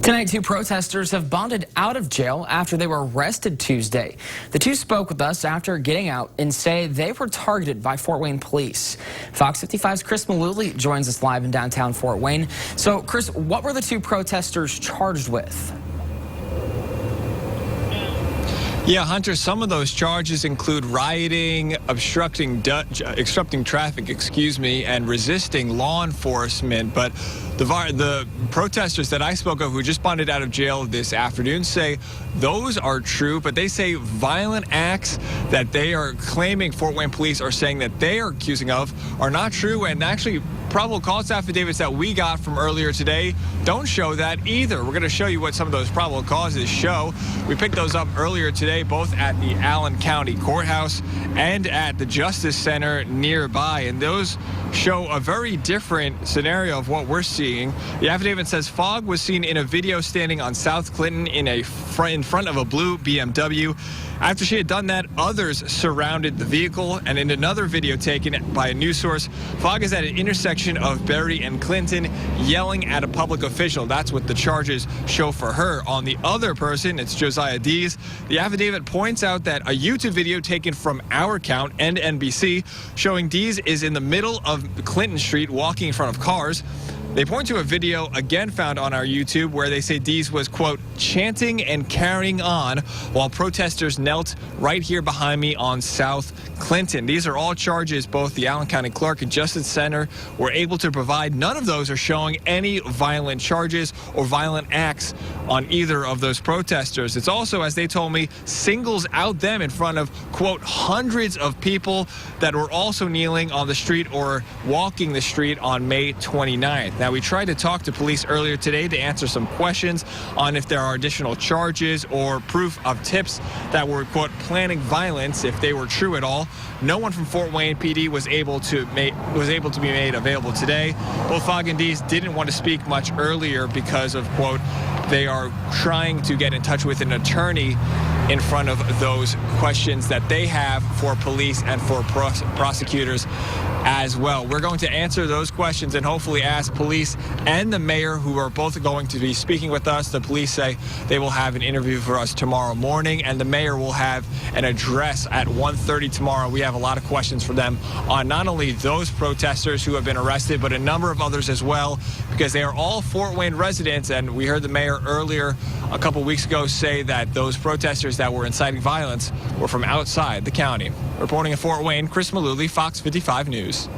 Tonight, two protesters have bonded out of jail after they were arrested Tuesday. The two spoke with us after getting out and say they were targeted by Fort Wayne police. Fox 55's Chris Malooly joins us live in downtown Fort Wayne. So, Chris, what were the two protesters charged with? Yeah, Hunter, some of those charges include rioting, obstructing traffic, and resisting law enforcement. But the protesters that I spoke of who just bonded out of jail this afternoon say those are true, but they say violent acts that they are claiming Fort Wayne police are saying that they are accusing of are not true, and actually probable cause affidavits that we got from earlier today don't show that either. We're going to show you what some of those probable causes show. We picked those up earlier today, both at the Allen County Courthouse and at the Justice Center nearby, and those show a very different scenario of what we're seeing. The affidavit says Fogg was seen in a video standing on South Clinton in front of a blue BMW. After she had done that, others surrounded the vehicle, and in another video taken by a news source, Fogg is at an intersection of Berry and Clinton yelling at a public official. That's what the charges show for her. On the other person, it's Josiah Dees. The affidavit points out that a YouTube video taken from our account and NBC showing Dees is in the middle of Clinton Street walking in front of cars. They point to a video again found on our YouTube where they say Dees was, quote, chanting and carrying on while protesters knelt right here behind me on South Clinton. These are all charges both the Allen County Clerk and Justice Center were able to provide. None of those are showing any violent charges or violent acts on either of those protesters. It's also, as they told me, singles out them in front of, quote, hundreds of people that were also kneeling on the street or walking the street on May 29th. Now, we tried to talk to police earlier today to answer some questions on if there are additional charges or proof of tips that were, quote, planning violence, if they were true at all. No one from Fort Wayne PD was able to be made available today. Both Fogg and Dees didn't want to speak much earlier because of, quote, they are trying to get in touch with an attorney in front of those questions that they have for police and for prosecutors as well. We're going to answer those questions and hopefully ask police and the mayor, who are both going to be speaking with us. The police say they will have an interview for us tomorrow morning, and the mayor will have an address at 1:30 tomorrow. We have a lot of questions for them on not only those protesters who have been arrested, but a number of others as well, because they are all Fort Wayne residents, and we heard the mayor earlier a couple weeks ago say that those protesters that were inciting violence were from outside the county. Reporting in Fort Wayne, Chris Malooly, Fox 55 News.